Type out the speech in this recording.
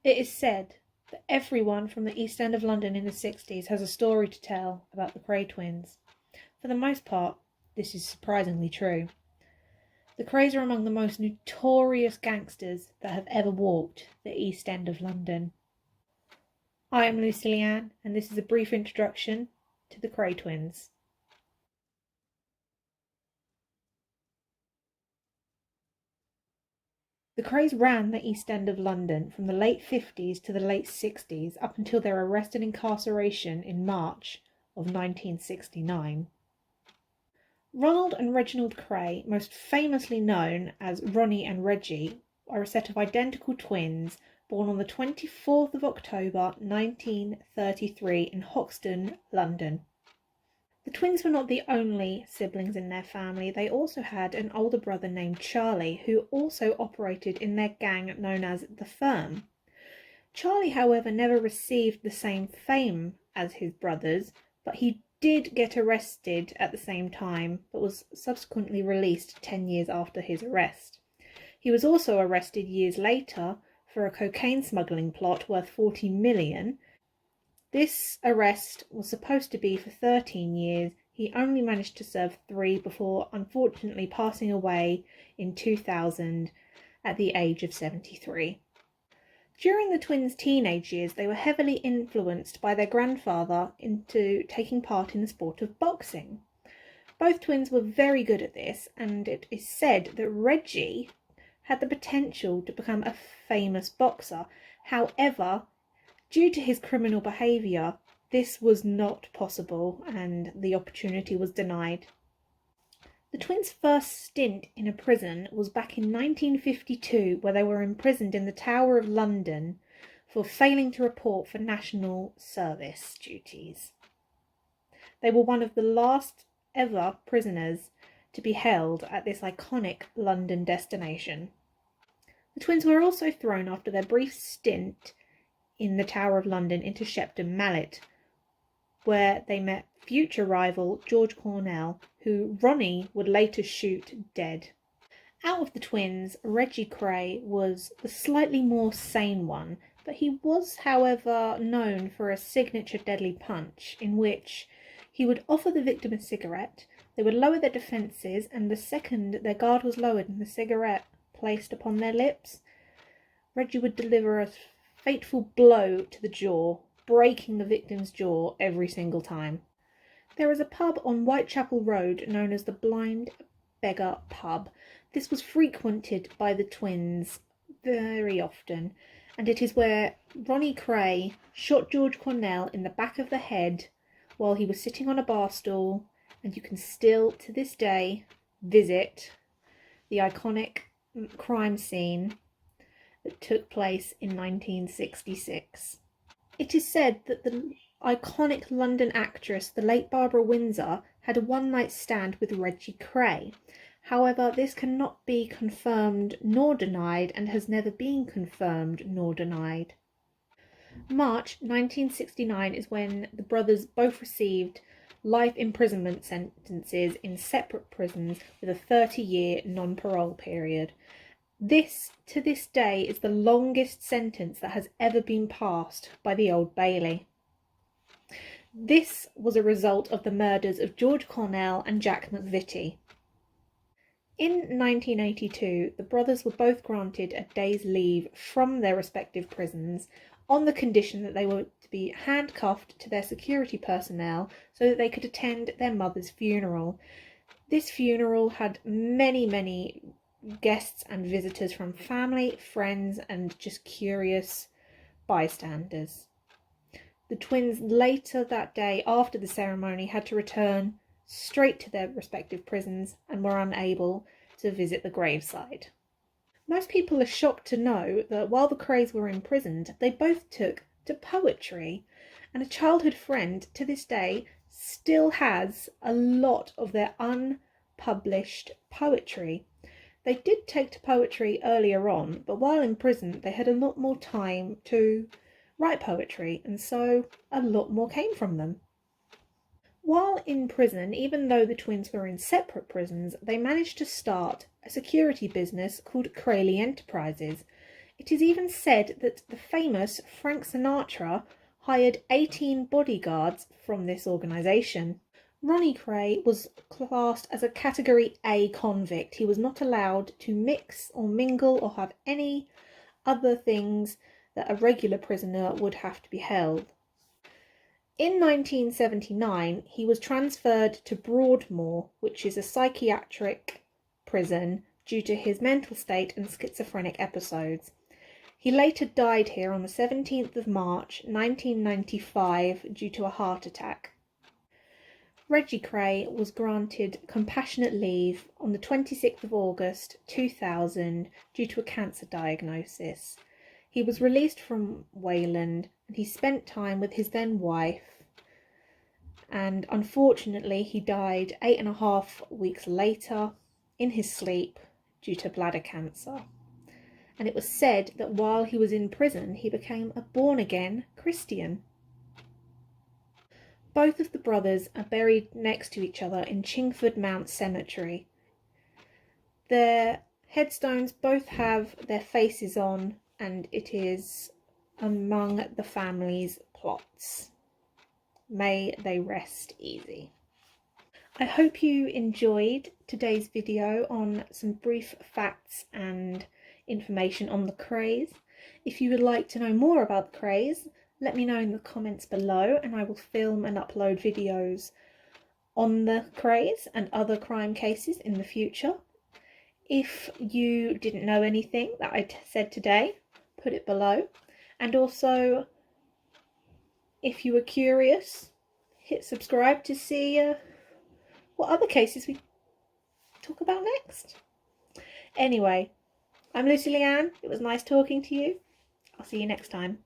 It is said that everyone from the East End of London in the 60s has a story to tell about the Kray Twins. For the most part, this is surprisingly true. The Krays are among the most notorious gangsters that have ever walked the East End of London. I am Leanne, and this is a brief introduction to the Kray Twins. The Krays ran the East End of London from the late 50s to the late 60s up until their arrest and incarceration in March of 1969. Ronald and Reginald Kray, most famously known as Ronnie and Reggie, are a set of identical twins born on the 24th of October 1933 in Hoxton, London. The twins were not the only siblings in their family. They also had an older brother named Charlie, who also operated in their gang known as The Firm. Charlie, however, never received the same fame as his brothers, but he did get arrested at the same time, but was subsequently released 10 years after his arrest. He was also arrested years later for a cocaine smuggling plot worth 40 million. This arrest was supposed to be for 13 years. He only managed to serve 3 before unfortunately passing away in 2000 at the age of 73. During the twins' teenage years, they were heavily influenced by their grandfather into taking part in the sport of boxing. Both twins were very good at this, and it is said that Reggie had the potential to become a famous boxer. However, due to his criminal behaviour, this was not possible and the opportunity was denied. The twins' first stint in a prison was back in 1952, where they were imprisoned in the Tower of London for failing to report for national service duties. They were one of the last ever prisoners to be held at this iconic London destination. The twins were also thrown after their brief stint in the Tower of London into Shepton Mallet, where they met future rival George Cornell, who Ronnie would later shoot dead. Out of the twins, Reggie Kray was the slightly more sane one, but he was, however, known for a signature deadly punch in which he would offer the victim a cigarette, they would lower their defences, and the second their guard was lowered and the cigarette placed upon their lips, Reggie would deliver a fateful blow to the jaw, breaking the victim's jaw every single time. There is a pub on Whitechapel Road known as the Blind Beggar Pub. This was frequented by the twins very often, and it is where Ronnie Kray shot George Cornell in the back of the head while he was sitting on a bar stool, and you can still, to this day, visit the iconic crime scene that took place in 1966. It is said that the iconic London actress, the late Barbara Windsor, had a one-night stand with Reggie Kray. However, this cannot be confirmed nor denied, and has never been confirmed nor denied. March 1969 is when the brothers both received life imprisonment sentences in separate prisons with a 30-year non-parole period. This, to this day, is the longest sentence that has ever been passed by the Old Bailey. This was a result of the murders of George Cornell and Jack McVitie. In 1982, the brothers were both granted a day's leave from their respective prisons on the condition that they were to be handcuffed to their security personnel so that they could attend their mother's funeral. This funeral had many guests and visitors from family, friends, and just curious bystanders. The twins later that day, after the ceremony, had to return straight to their respective prisons and were unable to visit the graveside. Most people are shocked to know that while the Krays were imprisoned, they both took to poetry, and a childhood friend to this day still has a lot of their unpublished poetry. They did take to poetry earlier on, but while in prison they had a lot more time to write poetry, and so a lot more came from them. While in prison, even though the twins were in separate prisons, they managed to start a security business called Kray Enterprises. It is even said that the famous Frank Sinatra hired 18 bodyguards from this organisation. Ronnie Kray was classed as a Category A convict. He was not allowed to mix or mingle or have any other things that a regular prisoner would have to be held. In 1979, he was transferred to Broadmoor, which is a psychiatric prison, due to his mental state and schizophrenic episodes. He later died here on the 17th of March 1995 due to a heart attack. Reggie Kray was granted compassionate leave on the 26th of August 2000 due to a cancer diagnosis. He was released from Wayland and he spent time with his then wife, and unfortunately he died 8.5 weeks later in his sleep due to bladder cancer. And it was said that while he was in prison he became a born-again Christian. Both of the brothers are buried next to each other in Chingford Mount Cemetery. Their headstones both have their faces on, and it is among the family's plots. May they rest easy. I hope you enjoyed today's video on some brief facts and information on the Krays. If you would like to know more about the Krays, let me know in the comments below and I will film and upload videos on the Krays and other crime cases in the future. If you didn't know anything that I said today, put it below. And also, if you were curious, hit subscribe to see what other cases we talk about next. Anyway, I'm Leanne. It was nice talking to you. I'll see you next time.